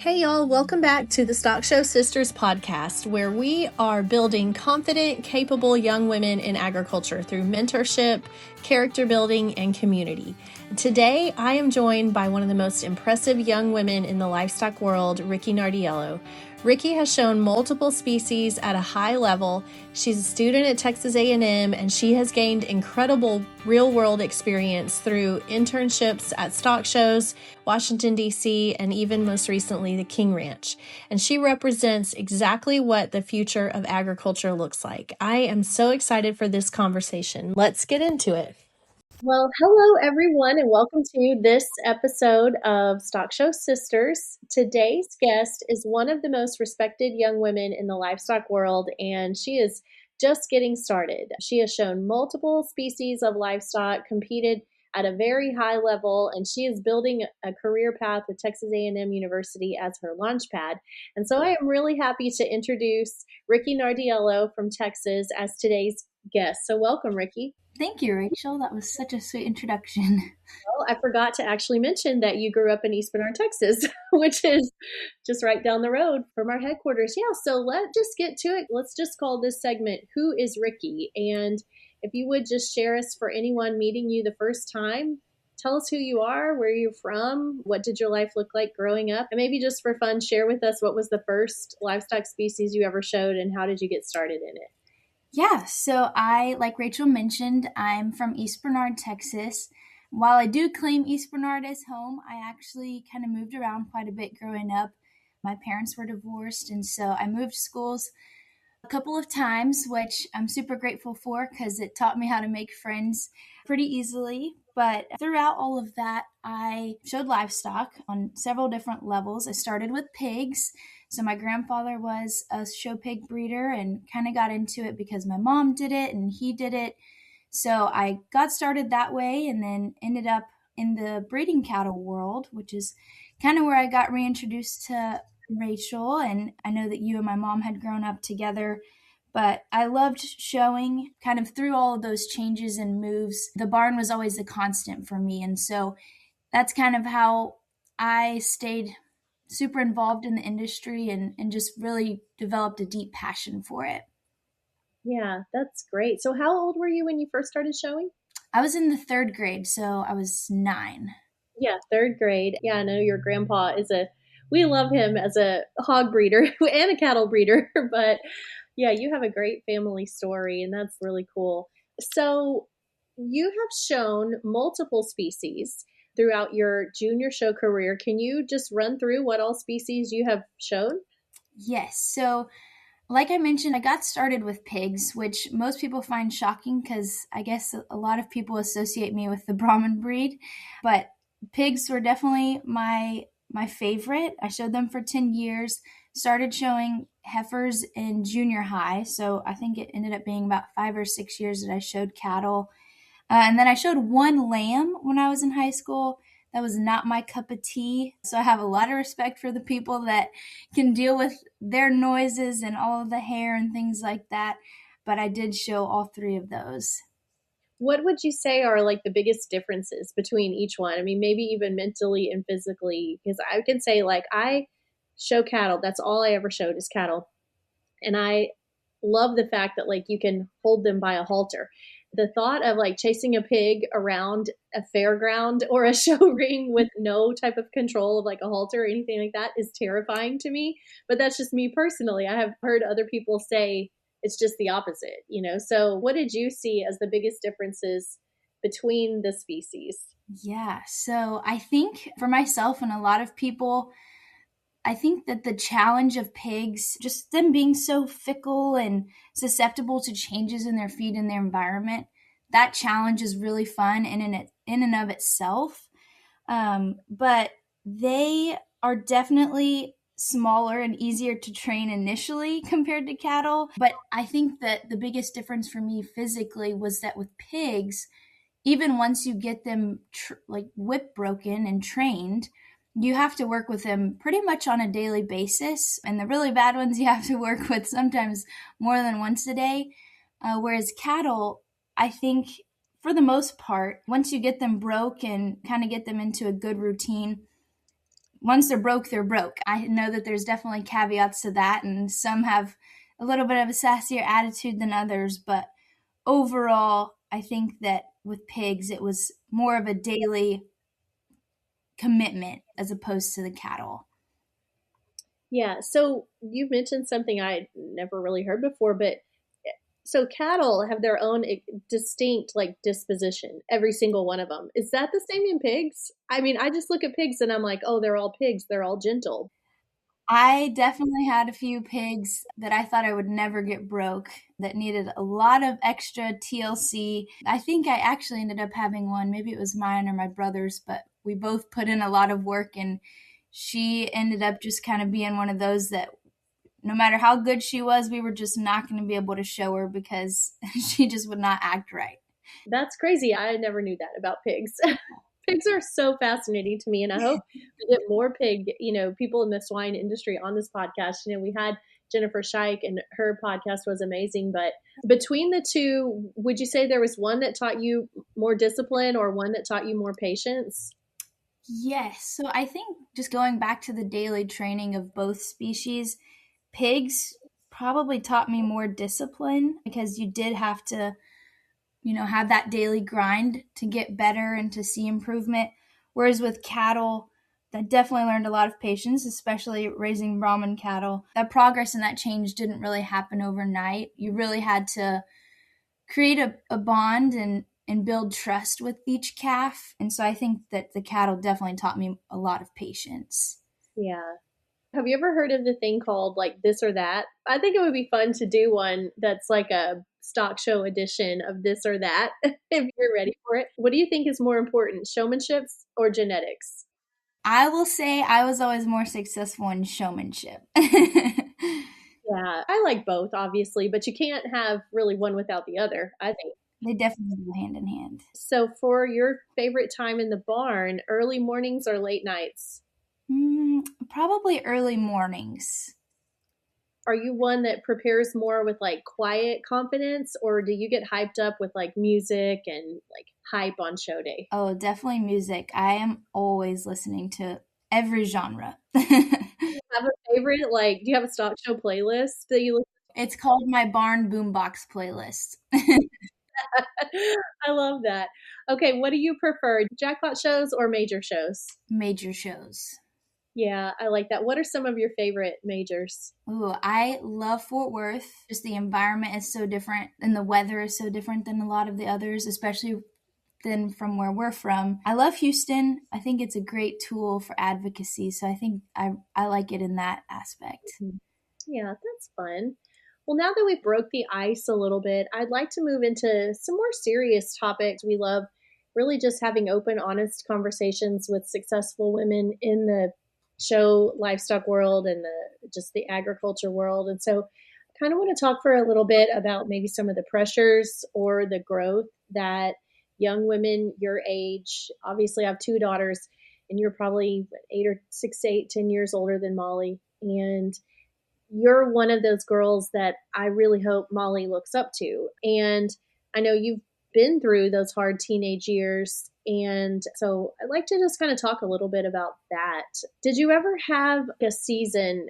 Hey y'all, welcome back to the Stock Show Sisters podcast, where we are building confident, capable young women in agriculture through mentorship, character building, and community. Today, I am joined by one of the most impressive young women in the livestock world, Ricki Nardiello. Ricki has shown multiple species at a high level. She's a student at Texas A&M, and she has gained incredible real-world experience through internships at stock shows, Washington, D.C., and even most recently, the King Ranch. And she represents exactly what the future of agriculture looks like. I am so excited for this conversation. Let's get into it. Well, hello everyone, and welcome to this episode of Stock Show Sisters. Today's guest is one of the most respected young women in the livestock world, and she is just getting started. She has shown multiple species of livestock, competed at a very high level, and she is building a career path with Texas A&M University as her launchpad. And so I am really happy to introduce Ricki Nardiello from Texas as today's guest. So welcome, Ricki. Thank you, Rachel. That was such a sweet introduction. Well, I forgot to actually mention that you grew up in East Bernard, Texas, which is just right down the road from our headquarters. Yeah, so let's just get to it. Let's just call this segment, Who is Ricki? And if you would just share us for anyone meeting you the first time, tell us who you are, where you're from, what did your life look like growing up, and maybe just for fun, share with us what was the first livestock species you ever showed and how did you get started in it? Yeah, so like Rachel mentioned, I'm from East Bernard, Texas. While I do claim East Bernard as home, I actually kind of moved around quite a bit growing up. My parents were divorced, and so I moved schools a couple of times, which I'm super grateful for because it taught me how to make friends pretty easily. But throughout all of that, I showed livestock on several different levels. I started with pigs. So my grandfather was a show pig breeder and kind of got into it because my mom did it and he did it. So I got started that way and then ended up in the breeding cattle world, which is kind of where I got reintroduced to Rachel. And I know that you and my mom had grown up together, but I loved showing kind of through all of those changes and moves. The barn was always a constant for me. And so that's kind of how I stayed super involved in the industry and just really developed a deep passion for it. Yeah, that's great. So how old were you when you first started showing? I was in the third grade, so I was 9. Yeah, third grade. Yeah, I know your grandpa we love him as a hog breeder and a cattle breeder, but yeah, you have a great family story and that's really cool. So you have shown multiple species throughout your junior show career. Can you just run through what all species you have shown? Yes. So, like I mentioned, I got started with pigs, which most people find shocking because I guess a lot of people associate me with the Brahman breed. But pigs were definitely my favorite. I showed them for 10 years, started showing heifers in junior high. So I think it ended up being about 5 or 6 years that I showed cattle. And then I showed one lamb when I was in high school. That was not my cup of tea. So I have a lot of respect for the people that can deal with their noises and all of the hair and things like that. But I did show all 3 of those. What would you say are like the biggest differences between each one? I mean, maybe even mentally and physically, because I can say like I show cattle. That's all I ever showed is cattle. And I love the fact that like you can hold them by a halter. The thought of like chasing a pig around a fairground or a show ring with no type of control of like a halter or anything like that is terrifying to me. But that's just me personally. I have heard other people say it's just the opposite, you know? So what did you see as the biggest differences between the species? Yeah. So I think for myself and a lot of people, I think that the challenge of pigs, just them being so fickle and susceptible to changes in their feed and their environment, that challenge is really fun in and of itself. But they are definitely smaller and easier to train initially compared to cattle. But I think that the biggest difference for me physically was that with pigs, even once you get them like whip broken and trained, you have to work with them pretty much on a daily basis. And the really bad ones you have to work with sometimes more than once a day. Whereas cattle, I think for the most part, once you get them broke and kind of get them into a good routine, once they're broke, they're broke. I know that there's definitely caveats to that, and some have a little bit of a sassier attitude than others, but overall, I think that with pigs, it was more of a daily commitment as opposed to the cattle. Yeah. So you mentioned something I never really heard before, but so cattle have their own distinct like disposition, every single one of them. Is that the same in pigs? I mean, I just look at pigs and I'm like, oh, they're all pigs. They're all gentle. I definitely had a few pigs that I thought I would never get broke that needed a lot of extra TLC. I think I actually ended up having one. Maybe it was mine or my brother's, but we both put in a lot of work, and she ended up just kind of being one of those that no matter how good she was, we were just not going to be able to show her because she just would not act right. That's crazy. I never knew that about pigs. Pigs are so fascinating to me, and I hope we get more pig, people in the swine industry on this podcast. We had Jennifer Scheich, and her podcast was amazing. But between the two, would you say there was one that taught you more discipline or one that taught you more patience? Yes. So I think just going back to the daily training of both species, pigs probably taught me more discipline because you did have to, have that daily grind to get better and to see improvement. Whereas with cattle, I definitely learned a lot of patience, especially raising Brahman cattle. That progress and that change didn't really happen overnight. You really had to create a bond and build trust with each calf. And so I think that the cattle definitely taught me a lot of patience. Yeah. Have you ever heard of the thing called like this or that? I think it would be fun to do one that's like a stock show edition of this or that if you're ready for it. What do you think is more important, showmanships or genetics? I will say I was always more successful in showmanship. Yeah, I like both, obviously, but you can't have really one without the other, I think. They definitely go hand in hand. So, for your favorite time in the barn, early mornings or late nights? Probably early mornings. Are you one that prepares more with like quiet confidence, or do you get hyped up with like music and like hype on show day? Oh, definitely music. I am always listening to every genre. Do you have a favorite? Like, do you have a stock show playlist that you listen It's called my barn boombox playlist. to? I love that. Okay, what do you prefer, jackpot shows or major shows? Major shows. Yeah, I like that. What are some of your favorite majors? Ooh, I love Fort Worth. Just the environment is so different and the weather is so different than a lot of the others, especially than from where we're from. I love Houston. I think it's a great tool for advocacy, so I think I like it in that aspect. Mhm. Yeah, that's fun. Well, now that we've broke the ice a little bit, I'd like to move into some more serious topics. We love really just having open, honest conversations with successful women in the show livestock world and the agriculture world. And so I kind of want to talk for a little bit about maybe some of the pressures or the growth that young women your age, obviously I have two daughters, and you're probably 8 or 6 to 8, 10 years older than Molly. And you're one of those girls that I really hope Molly looks up to. And I know you've been through those hard teenage years. And so I'd like to just kind of talk a little bit about that. Did you ever have a season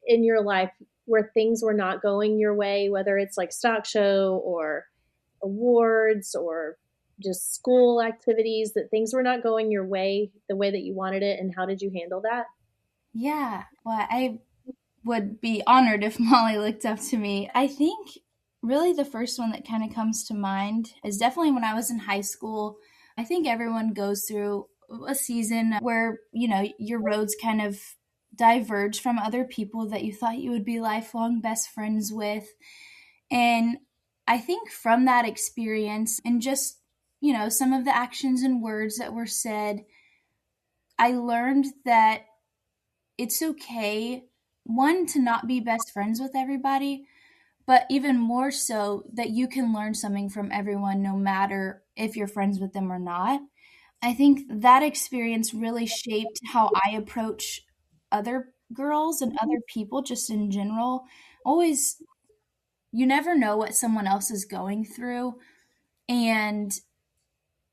in your life where things were not going your way, whether it's like stock show or awards or just school activities, that things were not going your way the way that you wanted it? And how did you handle that? Yeah, well, I would be honored if Molly looked up to me. I think really the first one that kind of comes to mind is definitely when I was in high school. I think everyone goes through a season where, your roads kind of diverge from other people that you thought you would be lifelong best friends with. And I think from that experience and just, some of the actions and words that were said, I learned that it's okay, one, to not be best friends with everybody, but even more so that you can learn something from everyone no matter if you're friends with them or not. I think that experience really shaped how I approach other girls and other people just in general. Always, you never know what someone else is going through. And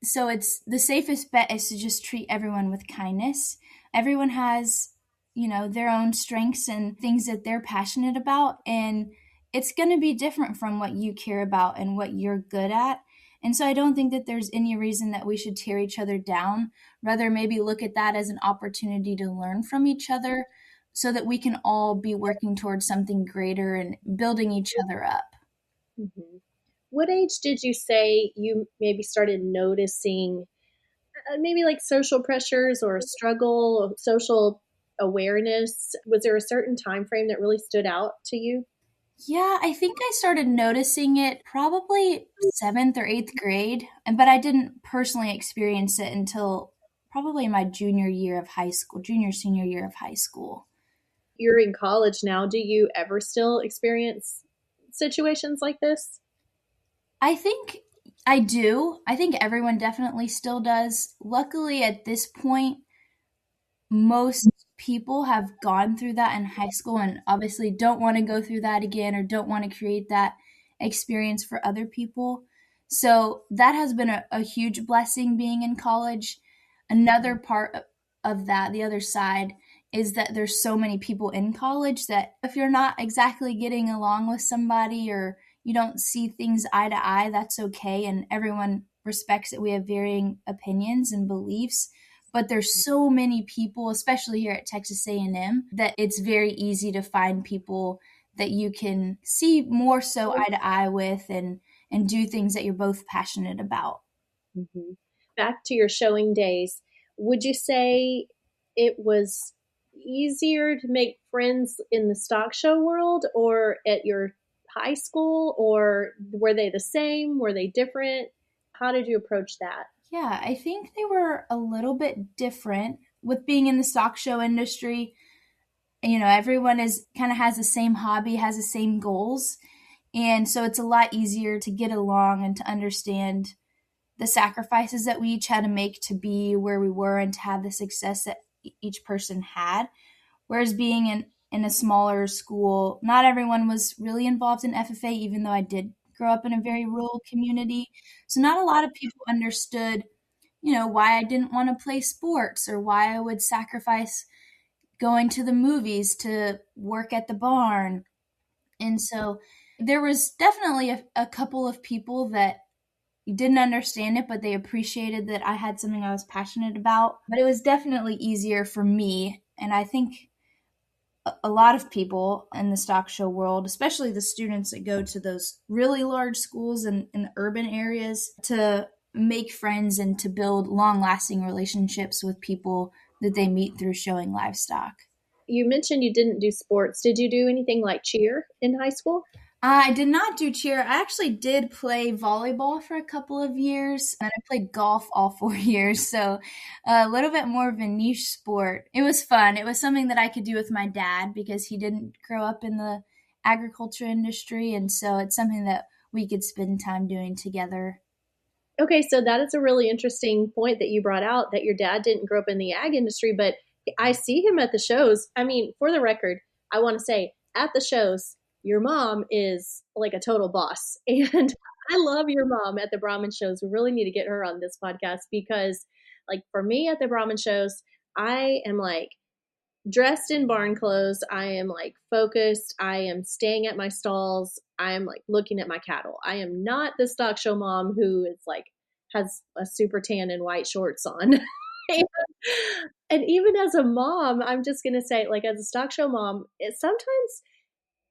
so it's the safest bet is to just treat everyone with kindness. Everyone has, their own strengths and things that they're passionate about. And it's going to be different from what you care about and what you're good at. And so I don't think that there's any reason that we should tear each other down. Rather, maybe look at that as an opportunity to learn from each other so that we can all be working towards something greater and building each other up. Mm-hmm. What age did you say you maybe started noticing maybe like social pressures or struggle, or social awareness? Was there a certain time frame that really stood out to you? Yeah, I think I started noticing it probably 7th or 8th grade, but I didn't personally experience it until probably my junior, senior year of high school. You're in college now. Do you ever still experience situations like this? I think I do. I think everyone definitely still does. Luckily, at this point, most people have gone through that in high school and obviously don't want to go through that again or don't want to create that experience for other people. So that has been a huge blessing being in college. Another part of that, the other side, is that there's so many people in college that if you're not exactly getting along with somebody or you don't see things eye to eye, that's okay. And everyone respects that we have varying opinions and beliefs, but there's so many people, especially here at Texas A&M, that it's very easy to find people that you can see more so eye to eye with and do things that you're both passionate about. Mm-hmm. Back to your showing days, would you say it was easier to make friends in the stock show world or at your high school, or were they the same? Were they different? How did you approach that? Yeah, I think they were a little bit different with being in the stock show industry. Everyone is kind of has the same hobby, has the same goals. And so it's a lot easier to get along and to understand the sacrifices that we each had to make to be where we were and to have the success that each person had. Whereas being in a smaller school, not everyone was really involved in FFA, even though I did grow up in a very rural community. So not a lot of people understood, why I didn't want to play sports or why I would sacrifice going to the movies to work at the barn. And so there was definitely a couple of people that didn't understand it, but they appreciated that I had something I was passionate about. But it was definitely easier for me. And I think a lot of people in the stock show world, especially the students that go to those really large schools in urban areas, to make friends and to build long lasting relationships with people that they meet through showing livestock. You mentioned you didn't do sports. Did you do anything like cheer in high school? I did not do cheer. I actually did play volleyball for a couple of years, and I played golf all 4 years. So a little bit more of a niche sport. It was fun. It was something that I could do with my dad because he didn't grow up in the agriculture industry, and so it's something that we could spend time doing together. Okay, so that is a really interesting point that you brought out, that your dad didn't grow up in the ag industry, but I see him at the shows. I mean, for the record, I want to say at the shows, your mom is like a total boss. And I love your mom at the Brahmin shows. We really need to get her on this podcast because, like, for me at the Brahmin shows, I am like dressed in barn clothes. I am like focused. I am staying at my stalls. I am like looking at my cattle. I am not the stock show mom who is like has a super tan and white shorts on. And even as a mom, I'm just going to say, like, as a stock show mom, sometimes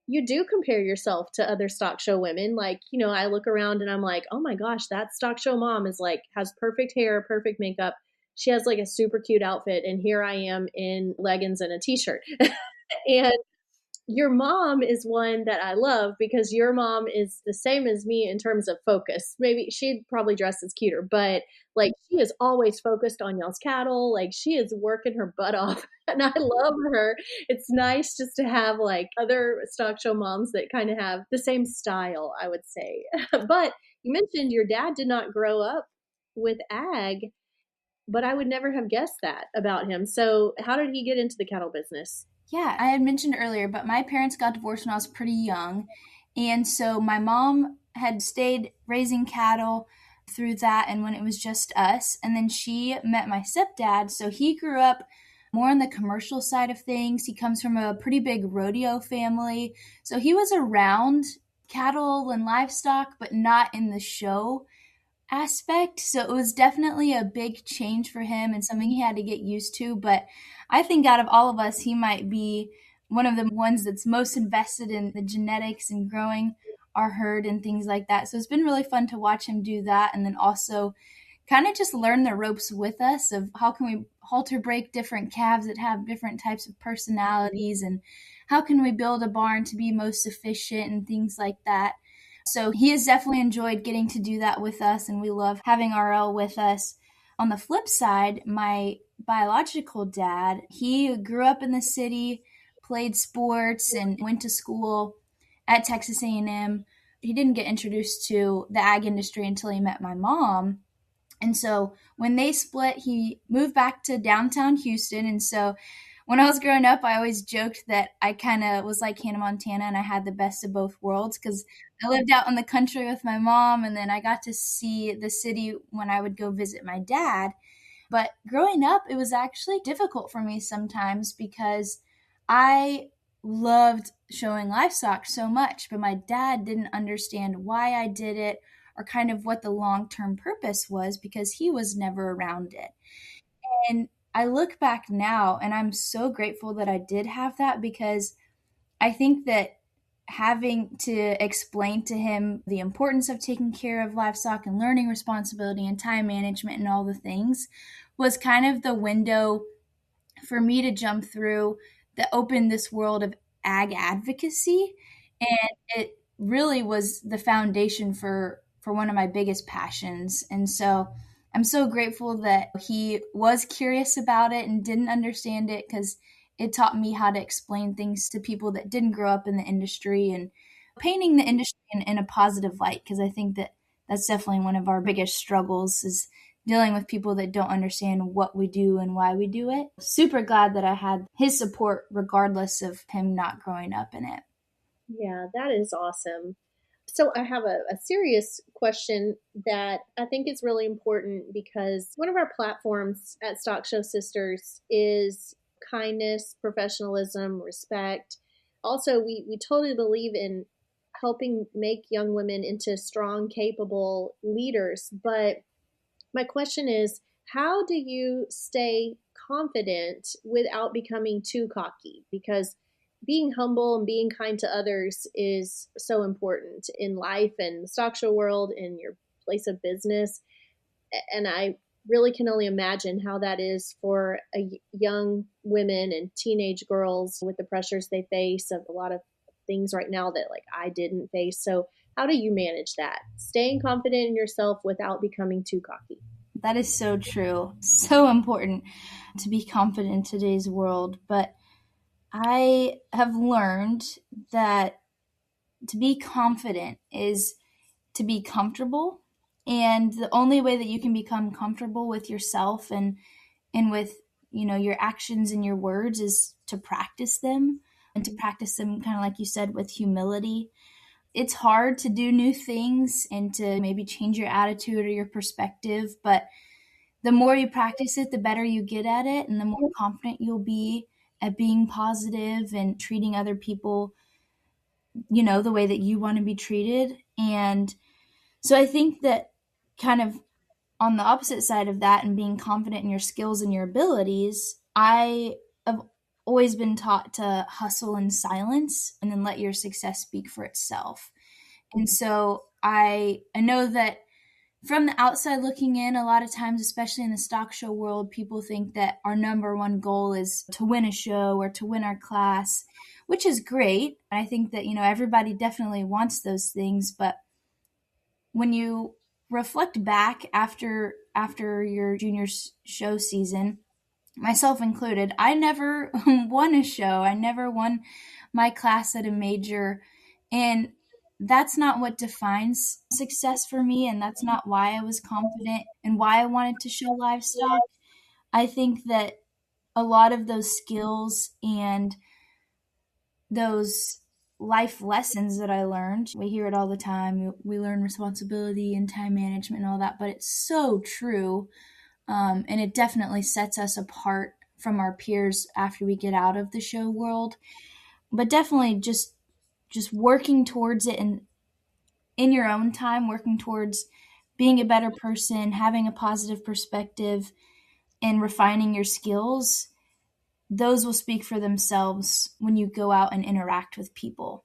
you do compare yourself to other stock show women. Like, I look around and I'm like, oh my gosh, that stock show mom is like, has perfect hair, perfect makeup. She has like a super cute outfit. And here I am in leggings and a t shirt. And your mom is one that I love because your mom is the same as me in terms of focus. Maybe she'd probably dress as cuter, but like she is always focused on y'all's cattle. Like she is working her butt off and I love her. It's nice just to have like other stock show moms that kind of have the same style, I would say. But you mentioned your dad did not grow up with ag, but I would never have guessed that about him. So how did he get into the cattle business? Yeah, I had mentioned earlier, but my parents got divorced when I was pretty young. And so my mom had stayed raising cattle through that and when it was just us. And then she met my stepdad. So he grew up more on the commercial side of things. He comes from a pretty big rodeo family. So he was around cattle and livestock, but not in the show aspect. So it was definitely a big change for him and something he had to get used to. But I think out of all of us, he might be one of the ones that's most invested in the genetics and growing our herd and things like that. So it's been really fun to watch him do that. And then also kind of just learn the ropes with us of how can we halter break different calves that have different types of personalities, and how can we build a barn to be most efficient and things like that. So he has definitely enjoyed getting to do that with us, and we love having RL with us. On the flip side, my biological dad, he grew up in the city, played sports, and went to school at Texas A&M. He didn't get introduced to the ag industry until he met my mom. And so when they split, he moved back to downtown Houston. And so when I was growing up, I always joked that I kind of was like Hannah Montana and I had the best of both worlds, because I lived out in the country with my mom, and then I got to see the city when I would go visit my dad. But growing up, it was actually difficult for me sometimes because I loved showing livestock so much, but my dad didn't understand why I did it or kind of what the long-term purpose was, because he was never around it. And I look back now and I'm so grateful that I did have that, because I think that having to explain to him the importance of taking care of livestock and learning responsibility and time management and all the things was kind of the window for me to jump through that opened this world of ag advocacy. And it really was the foundation for one of my biggest passions. And so I'm so grateful that he was curious about it and didn't understand it, because it taught me how to explain things to people that didn't grow up in the industry, and painting the industry in a positive light, because I think that that's definitely one of our biggest struggles, is dealing with people that don't understand what we do and why we do it. Super glad that I had his support regardless of him not growing up in it. Yeah, that is awesome. So I have a serious question that I think is really important, because one of our platforms at Stock Show Sisters is kindness, professionalism, respect. Also, we totally believe in helping make young women into strong, capable leaders. But my question is, how do you stay confident without becoming too cocky? Because being humble and being kind to others is so important in life and the stock show world, in your place of business. And I really can only imagine how that is for young women and teenage girls with the pressures they face of a lot of things right now that like I didn't face. So how do you manage that? Staying confident in yourself without becoming too cocky. That is so true. So important to be confident in today's world. But I have learned that to be confident is to be comfortable. And the only way that you can become comfortable with yourself and with, your actions and your words is to practice them, and to practice them kind of like you said, with humility. It's hard to do new things and to maybe change your attitude or your perspective, but the more you practice it, the better you get at it, and the more confident you'll be at being positive and treating other people, the way that you want to be treated. And so I think that kind of on the opposite side of that, and being confident in your skills and your abilities, I have always been taught to hustle in silence and then let your success speak for itself. And so I know that from the outside looking in, a lot of times, especially in the stock show world, people think that our number one goal is to win a show or to win our class, which is great. And I think that, everybody definitely wants those things. But when you reflect back after your junior show season, myself included, I never won a show. I never won my class at a major. And that's not what defines success for me. And that's not why I was confident and why I wanted to show livestock. I think that a lot of those skills and those life lessons that I learned, we hear it all the time. We learn responsibility and time management and all that, but it's so true. And it definitely sets us apart from our peers after we get out of the show world. But definitely just working towards it, and in your own time, working towards being a better person, having a positive perspective, and refining your skills, those will speak for themselves when you go out and interact with people.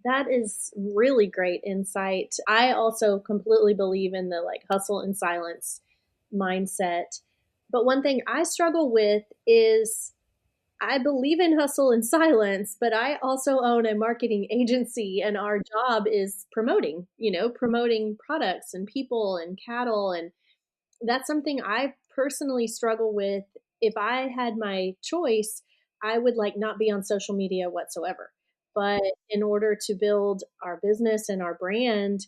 That is really great insight. I also completely believe in the hustle and silence mindset. But one thing I struggle with is I believe in hustle and silence, but I also own a marketing agency, and our job is promoting products and people and cattle. And that's something I personally struggle with. If I had my choice, I would not be on social media whatsoever. But in order to build our business and our brand,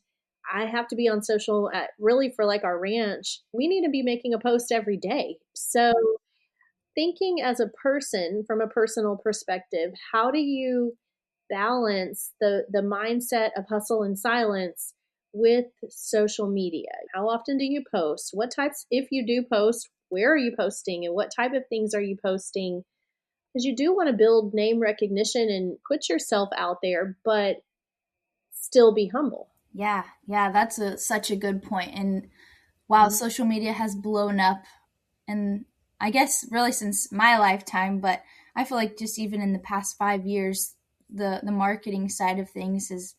I have to be on social really for our ranch. We need to be making a post every day. So thinking as a person from a personal perspective, how do you balance the mindset of hustle and silence with social media? How often do you post? What types, if you do post, where are you posting and what type of things are you posting? Because you do want to build name recognition and put yourself out there, but still be humble. Yeah, that's such a good point. And while social media has blown up, and I guess really since my lifetime, but I feel like just even in the past 5 years, the marketing side of things has,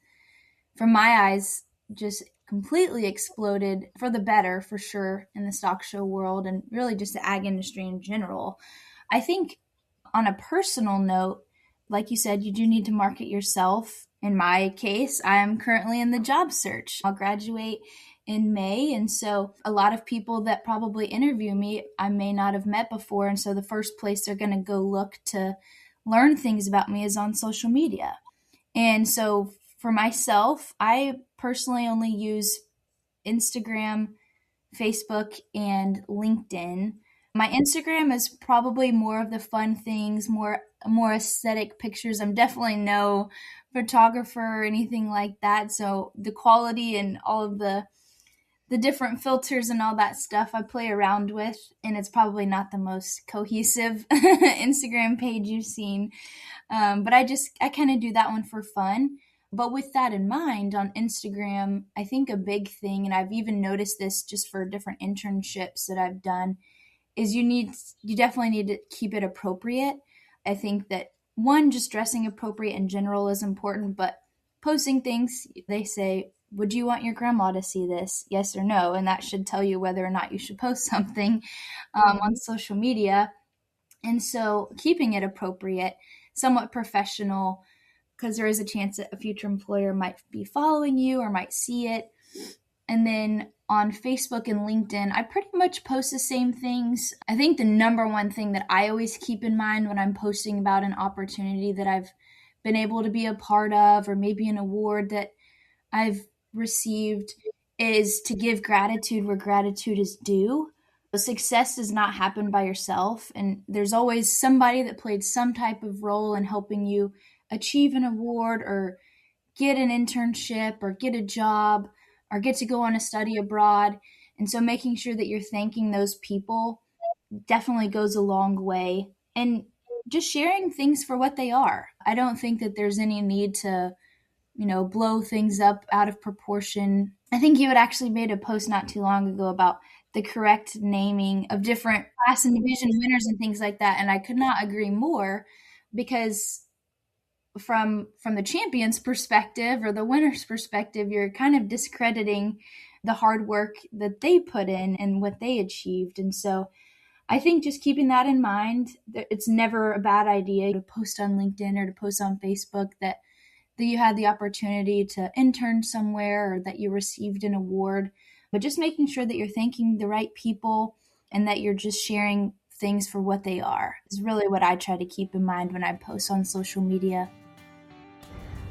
from my eyes, just completely exploded for the better, for sure, in the stock show world and really just the ag industry in general. I think on a personal note, like you said, you do need to market yourself. In my case, I'm currently in the job search. I'll graduate in May, and so a lot of people that probably interview me I may not have met before, and so the first place they're going to go look to learn things about me is on social media. And so for myself, I personally only use Instagram, Facebook, and LinkedIn. My Instagram is probably more of the fun things, more aesthetic pictures. I'm definitely no photographer or anything like that. So the quality and all of the different filters and all that stuff I play around with, and it's probably not the most cohesive Instagram page you've seen. But I kind of do that one for fun. But with that in mind, on Instagram, I think a big thing, and I've even noticed this just for different internships that I've done, is you definitely need to keep it appropriate. I think that one, just dressing appropriate in general is important, but posting things, they say, would you want your grandma to see this? Yes or no? And that should tell you whether or not you should post something on social media. And so keeping it appropriate, somewhat professional, because there is a chance that a future employer might be following you or might see it. And then on Facebook and LinkedIn, I pretty much post the same things. I think the number one thing that I always keep in mind when I'm posting about an opportunity that I've been able to be a part of, or maybe an award that I've received, is to give gratitude where gratitude is due. Success does not happen by yourself, and there's always somebody that played some type of role in helping you achieve an award or get an internship or get a job or get to go on a study abroad. And so making sure that you're thanking those people definitely goes a long way. And just sharing things for what they are. I don't think that there's any need to, blow things up out of proportion. I think you had actually made a post not too long ago about the correct naming of different class and division winners and things like that. And I could not agree more, because from the champion's perspective or the winner's perspective, you're kind of discrediting the hard work that they put in and what they achieved. And so I think just keeping that in mind, it's never a bad idea to post on LinkedIn or to post on Facebook that you had the opportunity to intern somewhere or that you received an award, but just making sure that you're thanking the right people and that you're just sharing things for what they are is really what I try to keep in mind when I post on social media.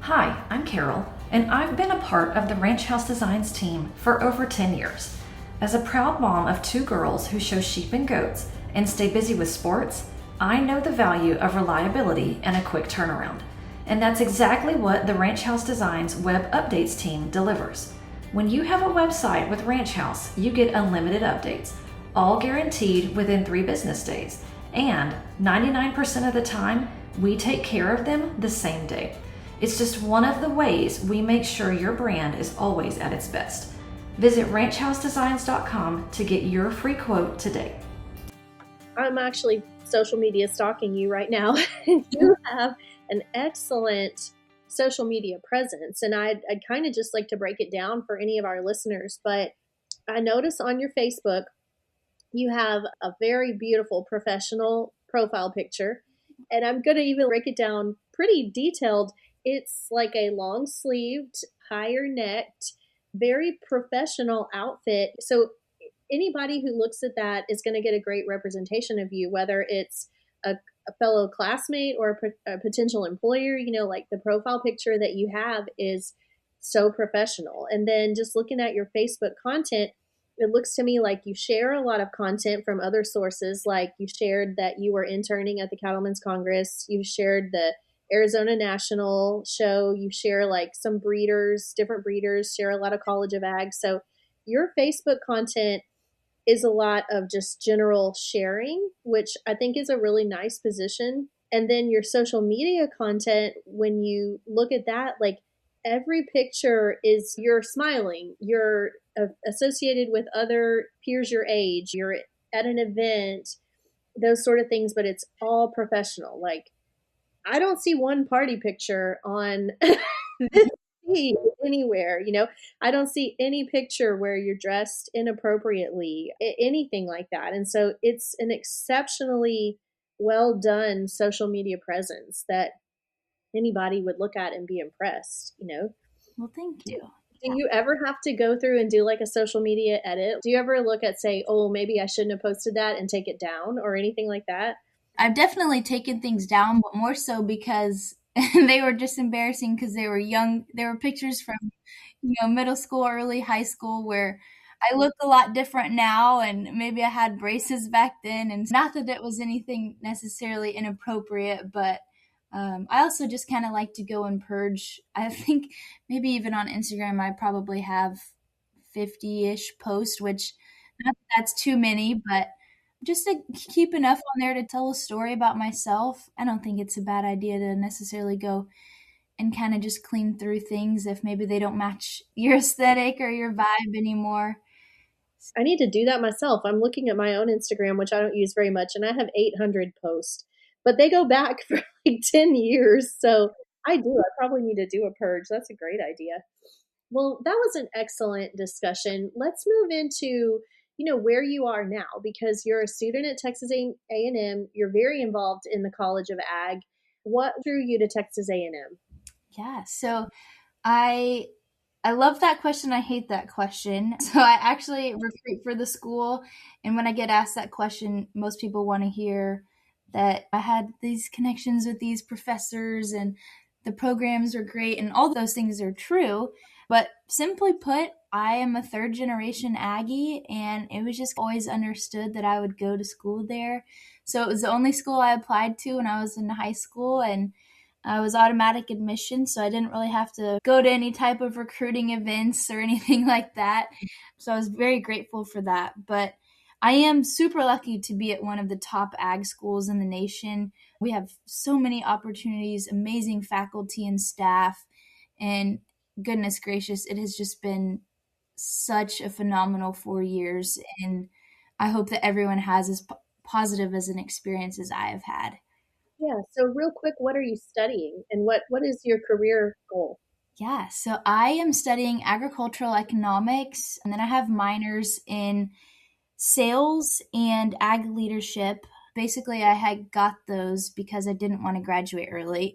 Hi, I'm Carol, and I've been a part of the Ranch House Designs team for over 10 years. As a proud mom of 2 girls who show sheep and goats and stay busy with sports, I know the value of reliability and a quick turnaround. And that's exactly what the Ranch House Designs Web Updates team delivers. When you have a website with Ranch House, you get unlimited updates, all guaranteed within 3 business days. And 99% of the time, we take care of them the same day. It's just one of the ways we make sure your brand is always at its best. Visit ranchhousedesigns.com to get your free quote today. I'm actually social media stalking you right now. You have an excellent social media presence, and I'd kind of just like to break it down for any of our listeners. But I notice on your Facebook, you have a very beautiful professional profile picture, and I'm going to even break it down pretty detailed. It's like a long sleeved, higher necked, very professional outfit. So anybody who looks at that is going to get a great representation of you, whether it's a fellow classmate or a potential employer. Like the profile picture that you have is so professional. And then just looking at your Facebook content, it looks to me like you share a lot of content from other sources. Like you shared that you were interning at the Cattlemen's Congress. You shared the Arizona National show. You share like some breeders, different breeders, share a lot of College of Ag. So your Facebook content is a lot of just general sharing, which I think is a really nice position. And then your social media content, when you look at that, like every picture is you're smiling, you're associated with other peers your age, you're at an event, those sort of things, but it's all professional. Like I don't see one party picture on this feed anywhere. I don't see any picture where you're dressed inappropriately, anything like that. And so it's an exceptionally well done social media presence that anybody would look at and be impressed. Well, thank you. Do you ever have to go through and do like a social media edit? Do you ever look at, say, oh, maybe I shouldn't have posted that and take it down or anything like that? I've definitely taken things down, but more so because they were just embarrassing because they were young. There were pictures from, middle school, early high school where I look a lot different now, and maybe I had braces back then. And not that it was anything necessarily inappropriate, but I also just kind of like to go and purge. I think maybe even on Instagram, I probably have 50-ish posts, which not that that's too many, but just to keep enough on there to tell a story about myself. I don't think it's a bad idea to necessarily go and kind of just clean through things if maybe they don't match your aesthetic or your vibe anymore. I need to do that myself. I'm looking at my own Instagram, which I don't use very much, and I have 800 posts, but they go back for like 10 years. So I probably need to do a purge. That's a great idea. Well, that was an excellent discussion. Let's move into, where you are now, because you're a student at Texas A&M. You're very involved in the College of Ag. What drew you to Texas A&M? Yeah, so I love that question. I hate that question. So I actually recruit for the school. And when I get asked that question, most people want to hear that I had these connections with these professors and the programs are great. And all those things are true. But simply put, I am a third generation Aggie, and it was just always understood that I would go to school there. So it was the only school I applied to when I was in high school, and I was automatic admission, so I didn't really have to go to any type of recruiting events or anything like that. So I was very grateful for that. But I am super lucky to be at one of the top ag schools in the nation. We have so many opportunities, amazing faculty and staff, and goodness gracious, it has just been such a phenomenal 4 years. And I hope that everyone has as positive as an experience as I have had. Yeah. So real quick, what are you studying and what is your career goal? Yeah, so I am studying agricultural economics, and then I have minors in sales and ag leadership. Basically, I had got those because I didn't want to graduate early.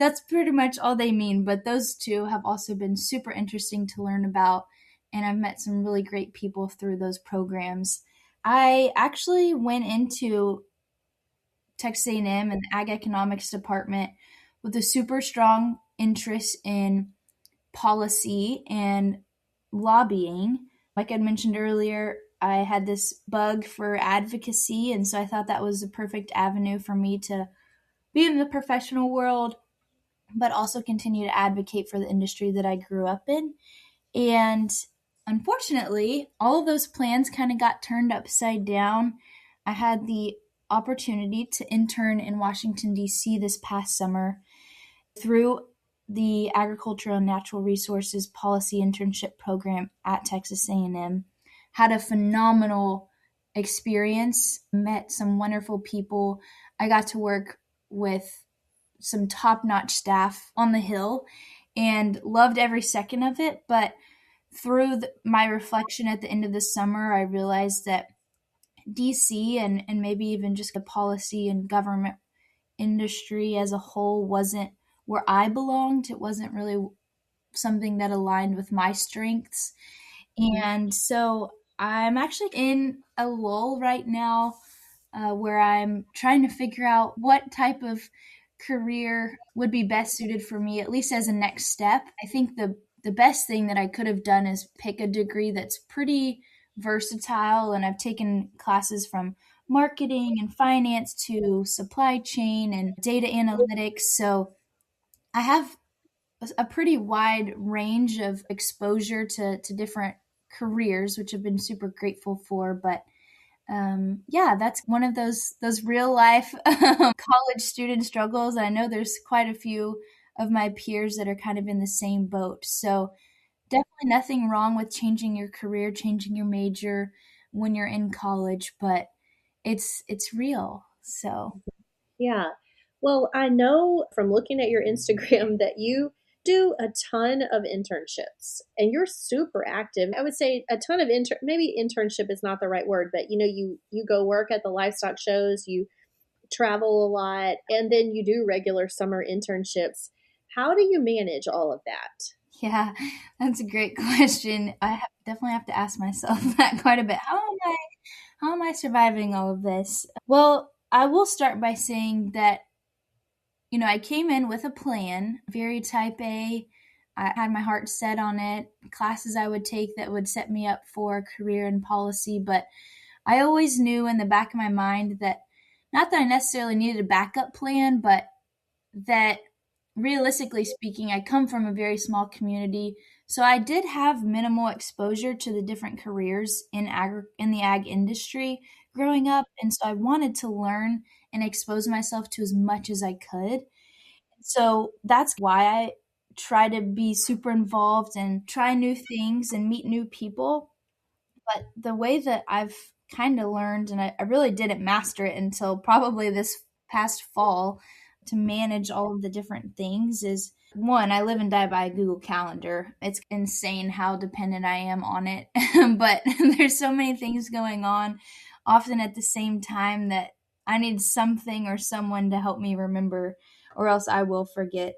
That's pretty much all they mean, but those two have also been super interesting to learn about, and I've met some really great people through those programs. I actually went into Texas A&M and the Ag Economics Department with a super strong interest in policy and lobbying. Like I mentioned earlier, I had this bug for advocacy, and so I thought that was a perfect avenue for me to be in the professional world, but also continue to advocate for the industry that I grew up in. And unfortunately, all of those plans kind of got turned upside down. I had the opportunity to intern in Washington, D.C. this past summer through the Agricultural and Natural Resources Policy Internship Program at Texas A&M. Had a phenomenal experience, met some wonderful people. I got to work with some top-notch staff on the Hill and loved every second of it. But through my reflection at the end of the summer, I realized that DC and maybe even just the policy and government industry as a whole wasn't where I belonged. It wasn't really something that aligned with my strengths. And so I'm actually in a lull right now where I'm trying to figure out what type of career would be best suited for me, at least as a next step. I think the best thing that I could have done is pick a degree that's pretty versatile, and I've taken classes from marketing and finance to supply chain and data analytics. So I have a pretty wide range of exposure to different careers, which I've been super grateful for. But yeah, that's one of those real life college student struggles. I know there's quite a few of my peers that are kind of in the same boat. So definitely nothing wrong with changing your career, changing your major when you're in college, but it's real. So Yeah. Well, I know from looking at your Instagram that you do a ton of internships and you're super active. I would say a ton of maybe internship is not the right word, but you go work at the livestock shows, you travel a lot, and then you do regular summer internships. How do you manage all of that? yeah, that's a great question. Definitely have to ask myself that quite a bit. How am I surviving all of this? Well, I will start by saying that I came in with a plan, very type A. I had my heart set on it, classes I would take that would set me up for a career in policy, but I always knew in the back of my mind that not that I necessarily needed a backup plan, but that realistically speaking, I come from a very small community. So I did have minimal exposure to the different careers in the ag industry growing up. And so I wanted to learn and expose myself to as much as I could. So that's why I try to be super involved and try new things and meet new people. But the way that I've kind of learned, and I really didn't master it until probably this past fall to manage all of the different things, is one, I live and die by a Google Calendar. It's insane how dependent I am on it. But there's so many things going on, often at the same time, that I need something or someone to help me remember, or else I will forget.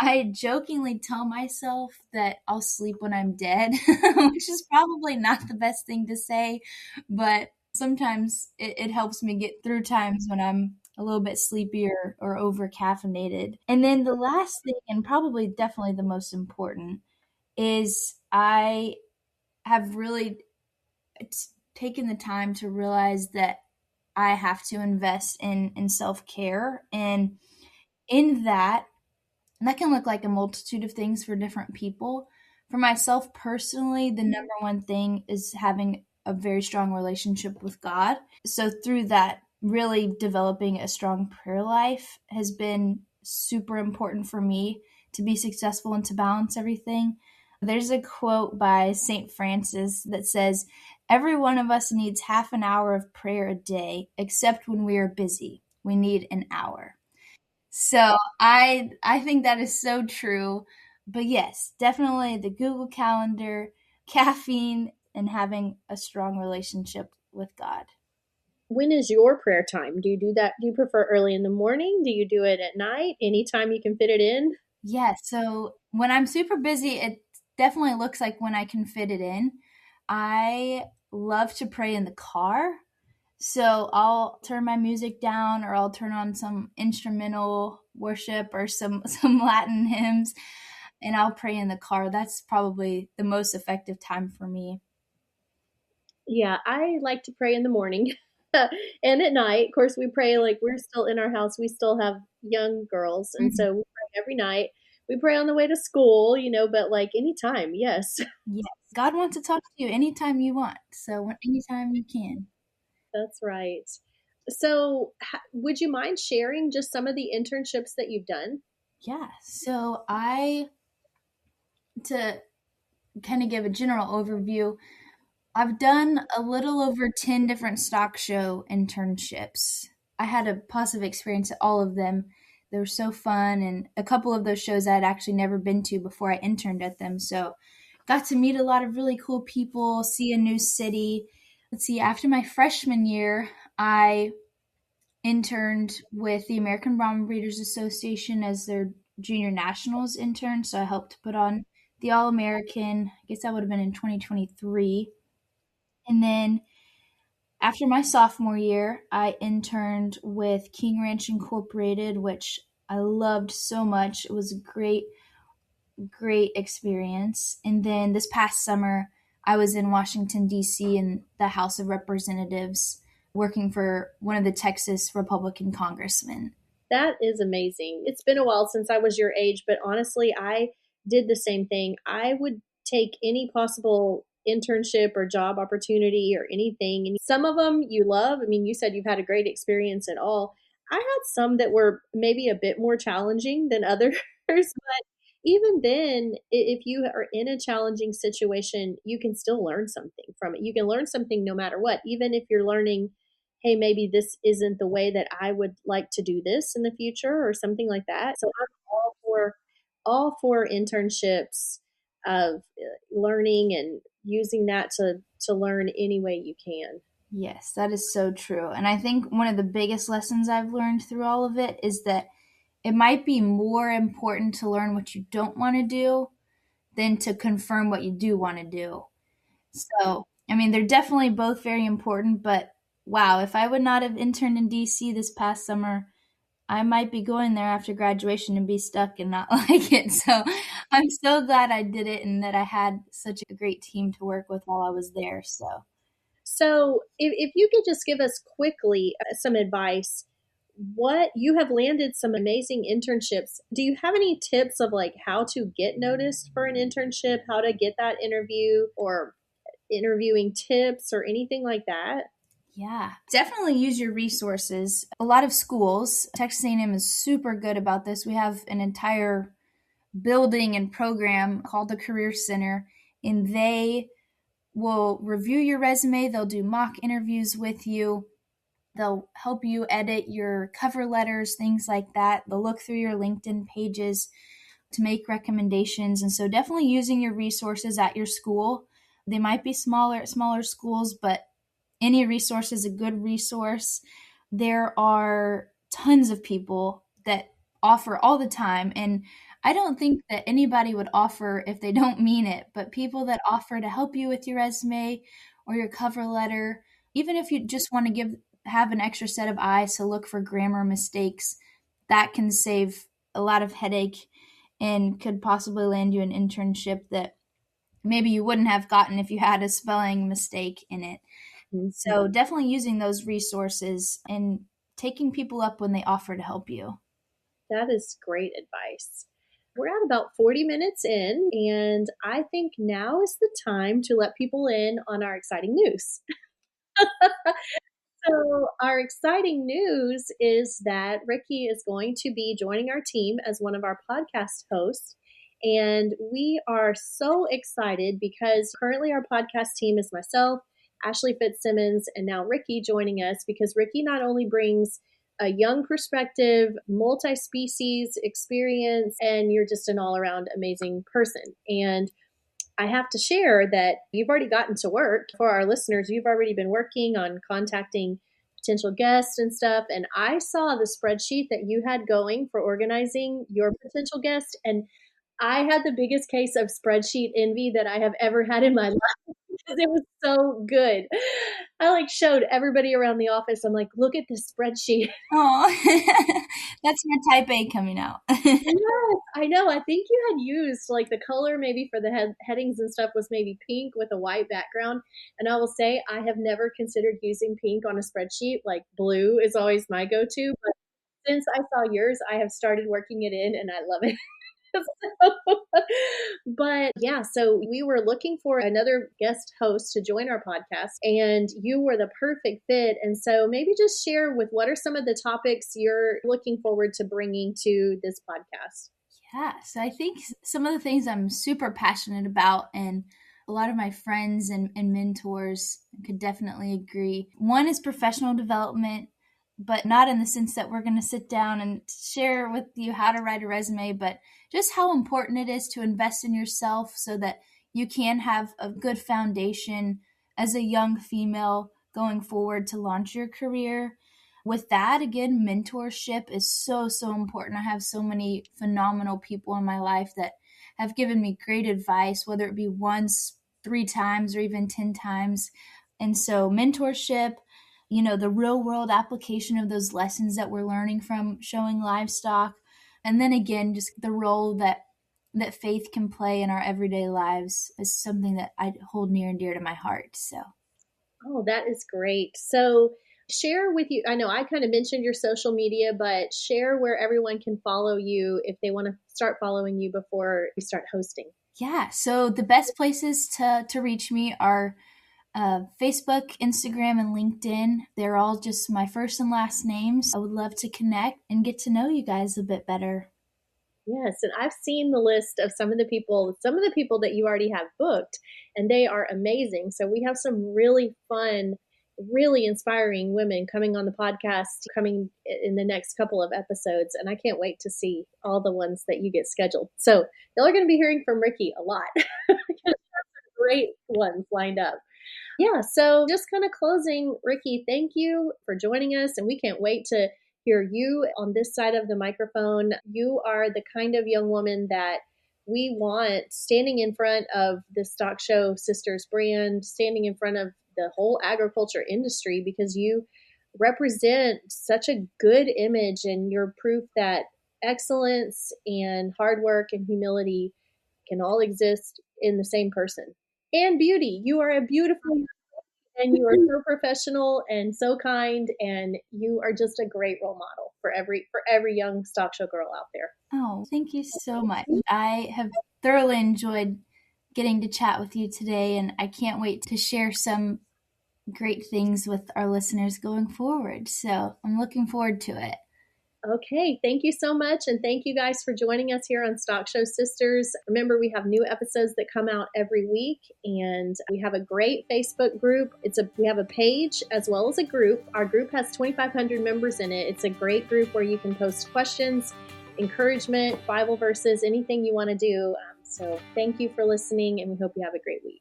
I jokingly tell myself that I'll sleep when I'm dead, which is probably not the best thing to say, but sometimes it helps me get through times when I'm a little bit sleepy or over caffeinated. And then the last thing, and probably definitely the most important, is I have really taken the time to realize that I have to invest in self-care. And in that, and that can look like a multitude of things for different people. For myself personally, the number one thing is having a very strong relationship with God. So through that, really developing a strong prayer life has been super important for me to be successful and to balance everything. There's a quote by St. Francis that says, "Every one of us needs half an hour of prayer a day, except when we are busy. We need an hour." So I think that is so true. But yes, definitely the Google Calendar, caffeine, and having a strong relationship with God. When is your prayer time? Do you do that? Do you prefer early in the morning? Do you do it at night? Anytime you can fit it in? Yeah, so when I'm super busy, it definitely looks like when I can fit it in. I love to pray in the car. So I'll turn my music down or I'll turn on some instrumental worship or some Latin hymns and I'll pray in the car. That's probably the most effective time for me. Yeah, I like to pray in the morning and at night. Of course, we pray like we're still in our house. We still have young girls. And Mhm. so we pray every night. We pray on the way to school, but like anytime, yes, Yes. God wants to talk to you anytime you want. So anytime you can. that's right. So, would you mind sharing just some of the internships that you've done? Yeah. So to kind of give a general overview, I've done a little over 10 different stock show internships. I had a positive experience at all of them. They were so fun, and a couple of those shows I had actually never been to before I interned at them. So, got to meet a lot of really cool people, see a new city. Let's see, after my freshman year, I interned with the American Brahma Breeders Association as their junior nationals intern. So I helped put on the All American. I guess that would have been in 2023. And then after my sophomore year, I interned with King Ranch Incorporated, which I loved so much. It was a great experience. And then this past summer, I was in Washington, D.C., in the House of Representatives, working for one of the Texas Republican congressmen. That is amazing. It's been a while since I was your age, but honestly, I did the same thing. I would take any possible internship or job opportunity or anything. And some of them you love. I mean, you said you've had a great experience at all. I had some that were maybe a bit more challenging than others, but even then, if you are in a challenging situation, you can still learn something from it. You can learn something no matter what, even if you're learning, hey, maybe this isn't the way that I would like to do this in the future or something like that. So I'm all for internships of learning and using that to learn any way you can. Yes, that is so true. And I think one of the biggest lessons I've learned through all of it is that it might be more important to learn what you don't want to do than to confirm what you do want to do. So, I mean, they're definitely both very important, but wow, if I would not have interned in DC this past summer, I might be going there after graduation and be stuck and not like it. So, I'm so glad I did it and that I had such a great team to work with while I was there. So, So, if you could just give us quickly some advice, what you have landed some amazing internships. Do you have any tips of like how to get noticed for an internship, how to get that interview, or interviewing tips or anything like that? yeah, definitely use your resources. A lot of schools, Texas A&M is super good about this. We have an entire building and program called the Career Center, and they will review your resume. They'll do mock interviews with you. They'll help you edit your cover letters, things like that. They'll look through your LinkedIn pages to make recommendations. And so definitely using your resources at your school. They might be smaller schools, but any resource is a good resource. There are tons of people that offer all the time, and I don't think that anybody would offer if they don't mean it, but people that offer to help you with your resume or your cover letter, even if you just want to have an extra set of eyes to look for grammar mistakes, that can save a lot of headache and could possibly land you an internship that maybe you wouldn't have gotten if you had a spelling mistake in it. So definitely using those resources and taking people up when they offer to help you. That is great advice. We're at about 40 minutes in, and I think now is the time to let people in on our exciting news. So, our exciting news is that Ricki is going to be joining our team as one of our podcast hosts. And we are so excited because currently our podcast team is myself, Ashley Fitzsimmons, and now Ricki joining us because Ricki not only brings a young perspective, multi species experience, and you're just an all around amazing person. And I have to share that you've already gotten to work. For our listeners, you've already been working on contacting potential guests and stuff. And I saw the spreadsheet that you had going for organizing your potential guest. And I had the biggest case of spreadsheet envy that I have ever had in my life because it was so good. I like showed everybody around the office. I'm like, look at this spreadsheet. Oh, that's your type A coming out. Yes, I know. I think you had used like the color maybe for the headings and stuff was maybe pink with a white background. And I will say I have never considered using pink on a spreadsheet. Like blue is always my go-to. But since I saw yours, I have started working it in and I love it. But yeah, so we were looking for another guest host to join our podcast, and you were the perfect fit. And so maybe just share with what are some of the topics you're looking forward to bringing to this podcast. Yeah, so I think some of the things I'm super passionate about, and a lot of my friends and mentors could definitely agree. One is professional development, but not in the sense that we're going to sit down and share with you how to write a resume, but just how important it is to invest in yourself so that you can have a good foundation as a young female going forward to launch your career. With that, again, mentorship is so, so important. I have so many phenomenal people in my life that have given me great advice, whether it be once, 3 times, or even 10 times. And so mentorship, the real world application of those lessons that we're learning from showing Livestock. And then again, just the role that faith can play in our everyday lives is something that I hold near and dear to my heart. So. Oh, that is great. So share with you, I know I kind of mentioned your social media, but share where everyone can follow you if they want to start following you before you start hosting. Yeah, so the best places to reach me are Facebook, Instagram, and LinkedIn. They're all just my first and last names. I would love to connect and get to know you guys a bit better. Yes, and I've seen the list of some of the people that you already have booked, and they are amazing. So we have some really fun, really inspiring women coming on the podcast, coming in the next couple of episodes, and I can't wait to see all the ones that you get scheduled. So y'all are going to be hearing from Ricki a lot. Great ones lined up. Yeah, so just kind of closing, Ricki, thank you for joining us, and we can't wait to hear you on this side of the microphone. You are the kind of young woman that we want standing in front of the Stock Show Sisters brand, standing in front of the whole agriculture industry, because you represent such a good image, and you're proof that excellence and hard work and humility can all exist in the same person. And beauty. You are a beautiful, and you are so professional and so kind, and you are just a great role model for every young stock show girl out there. Oh, thank you so much. I have thoroughly enjoyed getting to chat with you today, and I can't wait to share some great things with our listeners going forward. So I'm looking forward to it. Okay, thank you so much, and thank you guys for joining us here on Stock Show Sisters. Remember, we have new episodes that come out every week, and we have a great Facebook group. We have a page as well as a group. Our group has 2,500 members in it. It's a great group where you can post questions, encouragement, Bible verses, anything you want to do. So thank you for listening, and we hope you have a great week.